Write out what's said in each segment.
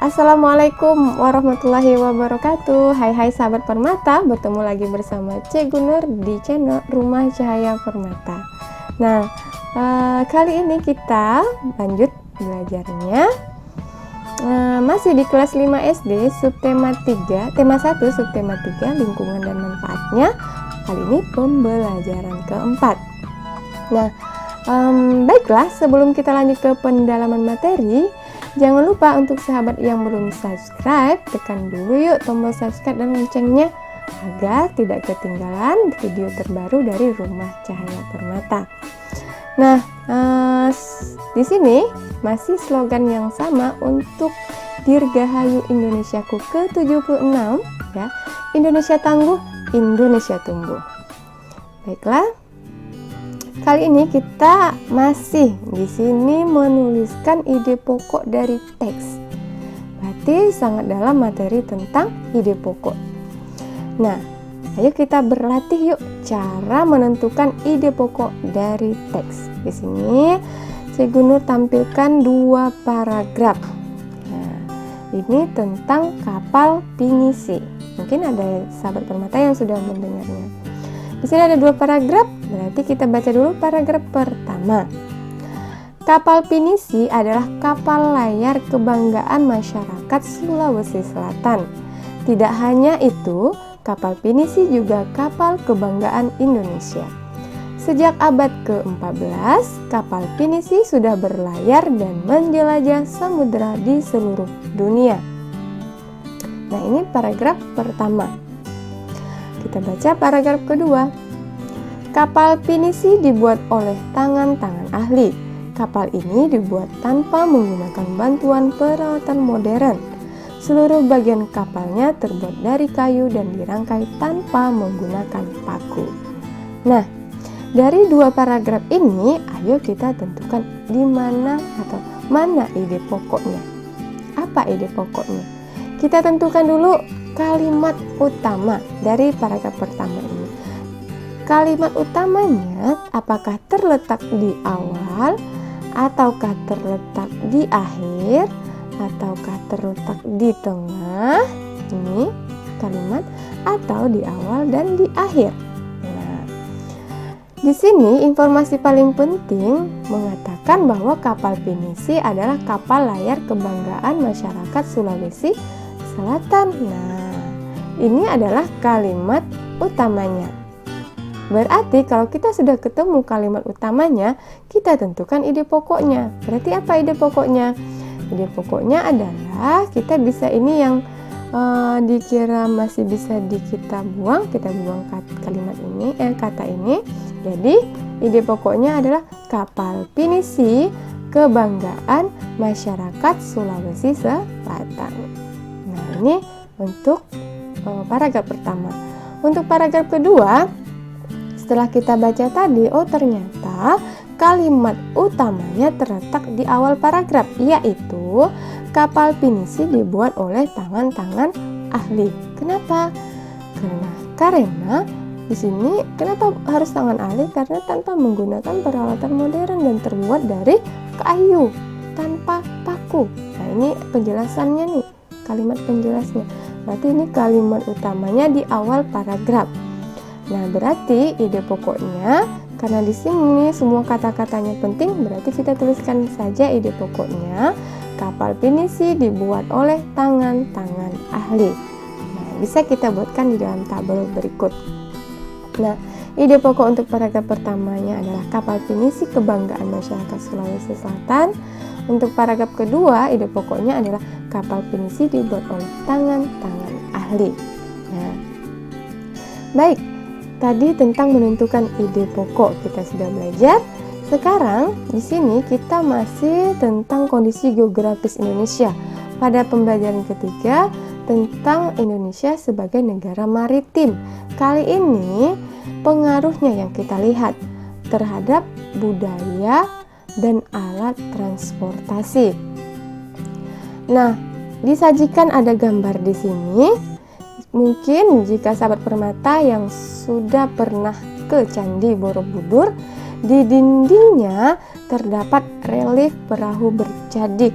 Assalamualaikum warahmatullahi wabarakatuh. Hai sahabat Permata, bertemu lagi bersama Cik Gunur di channel Rumah Cahaya Permata. Nah, kali ini kita lanjut belajarnya. Masih di kelas 5 SD, subtema 3, tema 1, subtema 3, lingkungan dan manfaatnya. Kali ini pembelajaran keempat. Nah, baiklah, sebelum kita lanjut ke pendalaman materi, jangan lupa untuk sahabat yang belum subscribe, tekan dulu yuk tombol subscribe dan loncengnya agar tidak ketinggalan video terbaru dari Rumah Cahaya Permata. Nah, di sini masih slogan yang sama untuk Dirgahayu Indonesiaku ke-76 ya. Indonesia tangguh, Indonesia tumbuh. Baiklah. Kali ini kita masih di sini menuliskan ide pokok dari teks. Berarti sangat dalam materi tentang ide pokok. Nah, ayo kita berlatih yuk cara menentukan ide pokok dari teks. Di sini Cik Gunur tampilkan 2 paragraf. Nah, ini tentang kapal pinisi. Mungkin ada sahabat Permata yang sudah mendengarnya. Di sini ada 2 paragraf, berarti kita baca dulu paragraf pertama. Kapal pinisi adalah kapal layar kebanggaan masyarakat Sulawesi Selatan. Tidak hanya itu, kapal pinisi juga kapal kebanggaan Indonesia. Sejak abad ke-14, kapal pinisi sudah berlayar dan menjelajah samudera di seluruh dunia. Nah, ini paragraf pertama. Kita baca paragraf kedua. Kapal pinisi dibuat oleh tangan-tangan ahli. Kapal ini dibuat tanpa menggunakan bantuan peralatan modern. Seluruh bagian kapalnya terbuat dari kayu dan dirangkai tanpa menggunakan paku. Nah, dari 2 paragraf ini, ayo kita tentukan di mana atau mana ide pokoknya. Apa ide pokoknya? Kita tentukan dulu kalimat utama dari paragraf pertama ini. Kalimat utamanya apakah terletak di awal, ataukah terletak di akhir, ataukah terletak di tengah? Ini kalimat, atau di awal dan di akhir. Nah, di sini informasi paling penting mengatakan bahwa kapal pinisi adalah kapal layar kebanggaan masyarakat Sulawesi Selatan. Nah, ini adalah kalimat utamanya. Berarti kalau kita sudah ketemu kalimat utamanya, kita tentukan ide pokoknya. Berarti apa ide pokoknya? Ide pokoknya adalah kita bisa ini yang dikira masih bisa kita buang kalimat ini, kata ini. Jadi ide pokoknya adalah kapal pinisi kebanggaan masyarakat Sulawesi Selatan. Nah, ini untuk paragraf pertama. Untuk paragraf kedua, setelah kita baca tadi, ternyata kalimat utamanya terletak di awal paragraf, yaitu kapal pinisi dibuat oleh tangan-tangan ahli. Kenapa? Karena di sini kenapa harus tangan ahli? Karena tanpa menggunakan peralatan modern dan terbuat dari kayu tanpa paku. Nah, ini penjelasannya nih, kalimat penjelasnya. Berarti ini kalimat utamanya di awal paragraf. Nah, berarti ide pokoknya, karena di sini semua kata-katanya penting, berarti kita tuliskan saja ide pokoknya. Kapal pinisi dibuat oleh tangan-tangan ahli. Nah, bisa kita buatkan di dalam tabel berikut. Nah, ide pokok untuk paragraf pertamanya adalah kapal pinisi kebanggaan masyarakat Sulawesi Selatan. Untuk paragraf kedua, ide pokoknya adalah kapal pinisi dibuat oleh tangan-tangan ahli. Nah, baik. Tadi tentang menentukan ide pokok kita sudah belajar. Sekarang di sini kita masih tentang kondisi geografis Indonesia. Pada pembelajaran ketiga tentang Indonesia sebagai negara maritim. Kali ini pengaruhnya yang kita lihat terhadap budaya dan alat transportasi. Nah, disajikan ada gambar di sini. Mungkin jika sahabat Permata yang sudah pernah ke Candi Borobudur, di dindingnya terdapat relief perahu bercadik.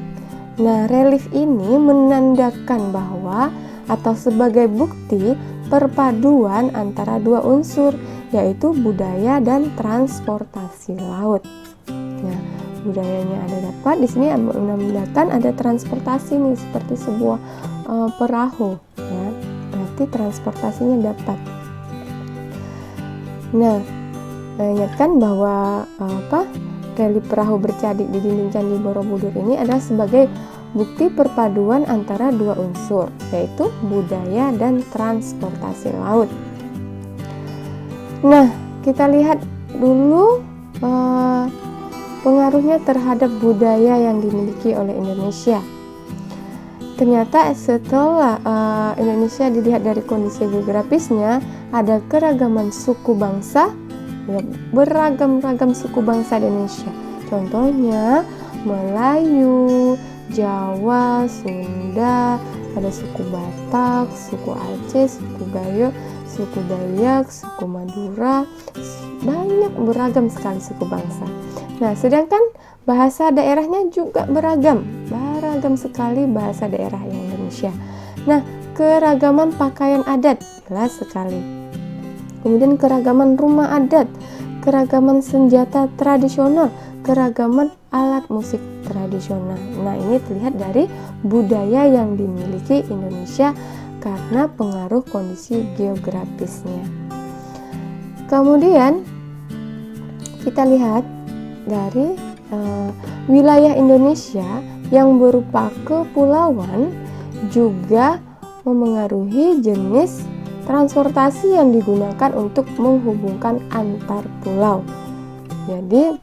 Nah, relief ini menandakan bahwa atau sebagai bukti perpaduan antara dua unsur, yaitu budaya dan transportasi laut. Nah, budayanya ada dapat, di sini menandakan ada transportasi nih, seperti sebuah perahu, ya. Berarti transportasinya dapat. Nah, ingatkan bahwa relief perahu bercadik di dinding Candi Borobudur ini adalah sebagai bukti perpaduan antara dua unsur, yaitu budaya dan transportasi laut. Nah, kita lihat dulu pengaruhnya terhadap budaya yang dimiliki oleh Indonesia. Ternyata setelah Indonesia dilihat dari kondisi geografisnya, ada keragaman suku bangsa, ya, beragam-ragam suku bangsa di Indonesia. Contohnya Melayu, Jawa, Sunda, ada suku Batak, suku Aceh, suku Gayo, suku Dayak, suku Madura, banyak beragam sekali suku bangsa. Nah, sedangkan bahasa daerahnya juga beragam sekali bahasa daerah Indonesia. Nah, keragaman pakaian adat jelas sekali. Kemudian keragaman rumah adat, keragaman senjata tradisional, keragaman alat musik tradisional. Nah, ini terlihat dari budaya yang dimiliki Indonesia karena pengaruh kondisi geografisnya. Kemudian kita lihat dari wilayah Indonesia yang berupa kepulauan juga memengaruhi jenis transportasi yang digunakan untuk menghubungkan antar pulau. Jadi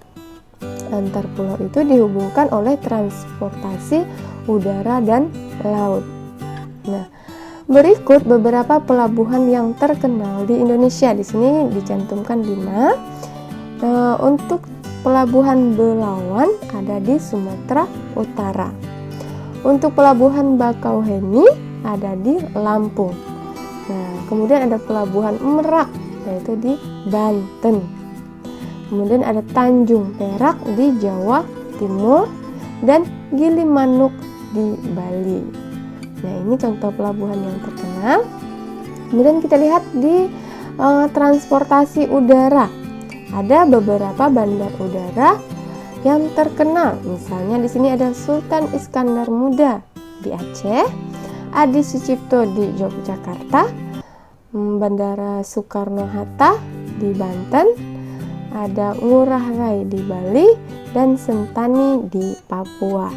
antar pulau itu dihubungkan oleh transportasi udara dan laut. Nah, berikut beberapa pelabuhan yang terkenal di Indonesia. Di sini dicantumkan 5. Untuk Pelabuhan Belawan ada di Sumatera Utara. Untuk Pelabuhan Bakauheni ada di Lampung. Nah, kemudian ada Pelabuhan Merak, yaitu di Banten. Kemudian ada Tanjung Perak di Jawa Timur dan Gilimanuk di Bali. Nah, ini contoh pelabuhan yang terkenal. Kemudian kita lihat di transportasi udara. Ada beberapa bandar udara yang terkenal. Misalnya di sini ada Sultan Iskandar Muda di Aceh, Adi Sucipto di Yogyakarta, Bandara Soekarno-Hatta di Banten, ada Ngurah Rai di Bali, dan Sentani di Papua.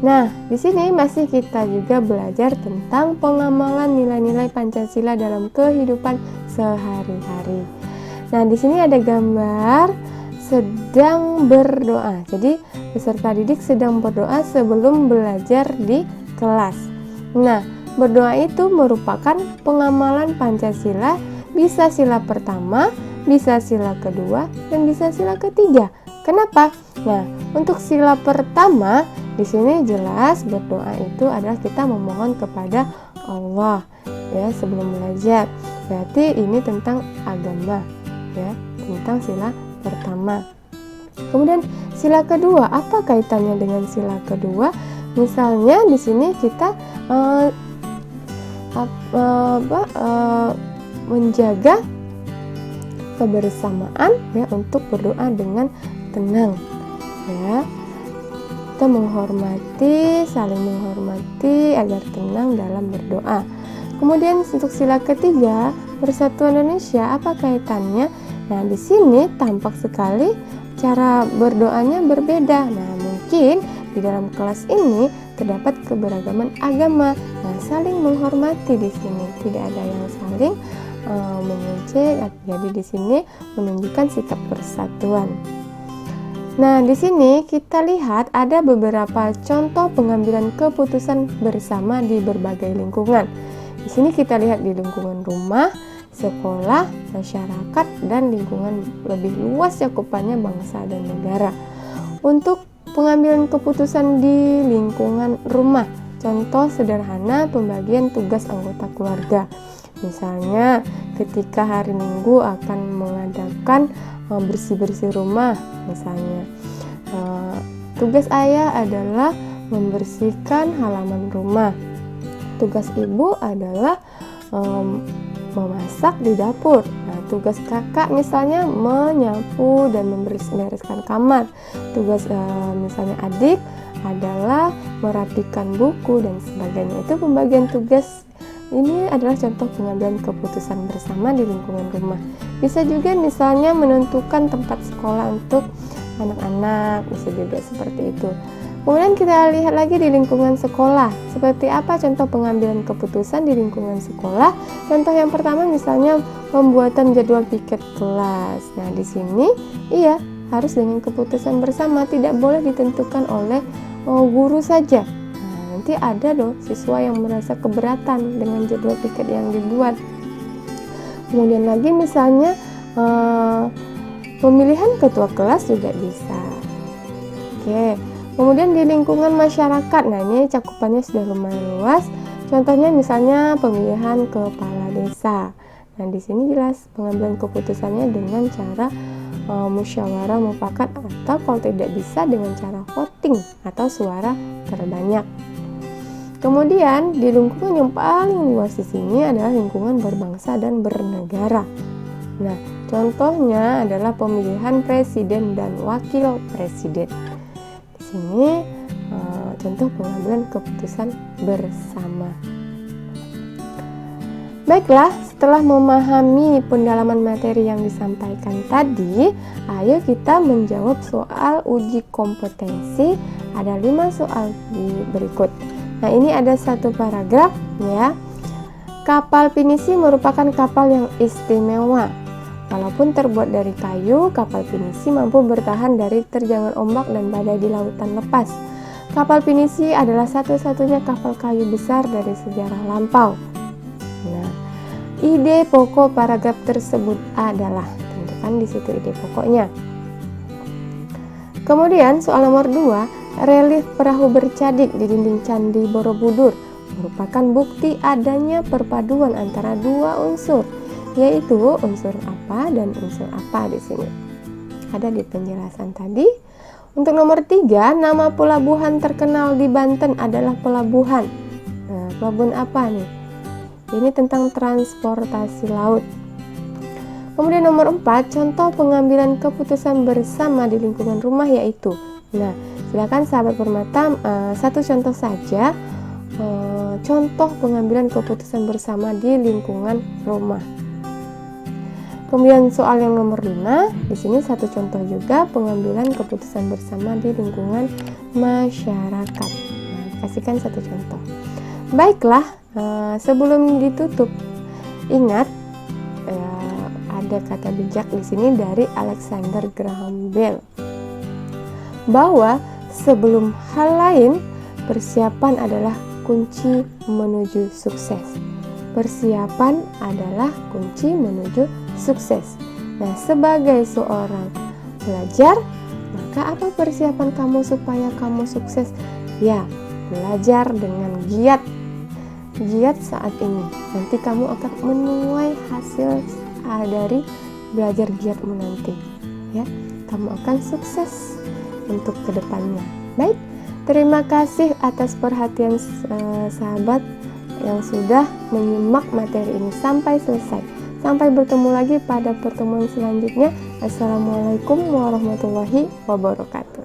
Nah, di sini masih kita juga belajar tentang pengamalan nilai-nilai Pancasila dalam kehidupan sehari-hari. Nah, di sini ada gambar sedang berdoa. Jadi, peserta didik sedang berdoa sebelum belajar di kelas. Nah, berdoa itu merupakan pengamalan Pancasila, bisa sila pertama, bisa sila kedua, dan bisa sila ketiga. Kenapa? Nah, untuk sila pertama, di sini jelas berdoa itu adalah kita memohon kepada Allah, ya, sebelum belajar. Berarti ini tentang agama, ya, tentang sila pertama. Kemudian sila kedua, apa kaitannya dengan sila kedua? Misalnya di sini kita menjaga kebersamaan, ya, untuk berdoa dengan tenang, ya. Kita menghormati, saling menghormati agar tenang dalam berdoa. Kemudian untuk sila ketiga, Persatuan Indonesia, apa kaitannya? Nah, di sini tampak sekali cara berdoanya berbeda. Nah, mungkin di dalam kelas ini terdapat keberagaman agama. Nah, saling menghormati di sini, tidak ada yang saling mengejek. Jadi di sini menunjukkan sikap persatuan. Nah, di sini kita lihat ada beberapa contoh pengambilan keputusan bersama di berbagai lingkungan. Di sini kita lihat di lingkungan rumah, sekolah, masyarakat, dan lingkungan lebih luas cakupannya bangsa dan negara. Untuk pengambilan keputusan di lingkungan rumah, contoh sederhana pembagian tugas anggota keluarga. Misalnya ketika hari Minggu akan mengadakan bersih-bersih rumah, misalnya tugas ayah adalah membersihkan halaman rumah. Tugas ibu adalah memasak di dapur. Nah, tugas kakak misalnya menyapu dan membereskan kamar. Tugas misalnya adik adalah merapikan buku dan sebagainya. Itu pembagian tugas. Ini adalah contoh pengambilan keputusan bersama di lingkungan rumah. Bisa juga misalnya menentukan tempat sekolah untuk anak-anak, bisa juga seperti itu. Kemudian kita lihat lagi di lingkungan sekolah. Seperti apa contoh pengambilan keputusan di lingkungan sekolah? Contoh yang pertama misalnya pembuatan jadwal piket kelas. Nah, di sini iya harus dengan keputusan bersama, tidak boleh ditentukan oleh guru saja. Nah, nanti ada loh siswa yang merasa keberatan dengan jadwal piket yang dibuat. Kemudian lagi misalnya pemilihan ketua kelas juga bisa. Oke. Kemudian di lingkungan masyarakat, nah ini cakupannya sudah lumayan luas. Contohnya misalnya pemilihan kepala desa. Nah di sini jelas pengambilan keputusannya dengan cara musyawarah mufakat atau kalau tidak bisa dengan cara voting atau suara terbanyak. Kemudian di lingkungan yang paling luas di sini adalah lingkungan berbangsa dan bernegara. Nah contohnya adalah pemilihan presiden dan wakil presiden. Ini contoh pengambilan keputusan bersama. Baiklah, setelah memahami pendalaman materi yang disampaikan tadi, ayo kita menjawab soal uji kompetensi. Ada 5 soal di berikut. Nah, ini ada satu paragraf ya. Kapal pinisi merupakan kapal yang istimewa. Walaupun terbuat dari kayu, kapal pinisi mampu bertahan dari terjangan ombak dan badai di lautan lepas. Kapal pinisi adalah satu-satunya kapal kayu besar dari sejarah lampau. Nah, ide pokok paragraf tersebut adalah, tentukan di situ ide pokoknya. Kemudian soal nomor 2, relief perahu bercadik di dinding Candi Borobudur merupakan bukti adanya perpaduan antara 2 unsur, yaitu unsur apa dan unsur apa di sini. Ada di penjelasan tadi. Untuk nomor 3, nama pelabuhan terkenal di Banten adalah pelabuhan. Nah, pelabuhan apa nih? Ini tentang transportasi laut. Kemudian nomor 4, contoh pengambilan keputusan bersama di lingkungan rumah yaitu. Nah, silakan sahabat Permata, satu contoh saja contoh pengambilan keputusan bersama di lingkungan rumah. Kemudian soal yang nomor 5, di sini satu contoh juga pengambilan keputusan bersama di lingkungan masyarakat. Nah, kasihkan satu contoh. Baiklah, sebelum ditutup, ingat ada kata bijak di sini dari Alexander Graham Bell bahwa sebelum hal lain, persiapan adalah kunci menuju sukses. Persiapan adalah kunci menuju sukses. Nah, sebagai seorang pelajar, maka apa persiapan kamu supaya kamu sukses? Ya, belajar dengan giat saat ini. Nanti kamu akan menuai hasil dari belajar giatmu nanti. Ya, kamu akan sukses untuk kedepannya. Baik, terima kasih atas perhatian sahabat yang sudah menyimak materi ini sampai selesai. Sampai bertemu lagi pada pertemuan selanjutnya. Assalamualaikum warahmatullahi wabarakatuh.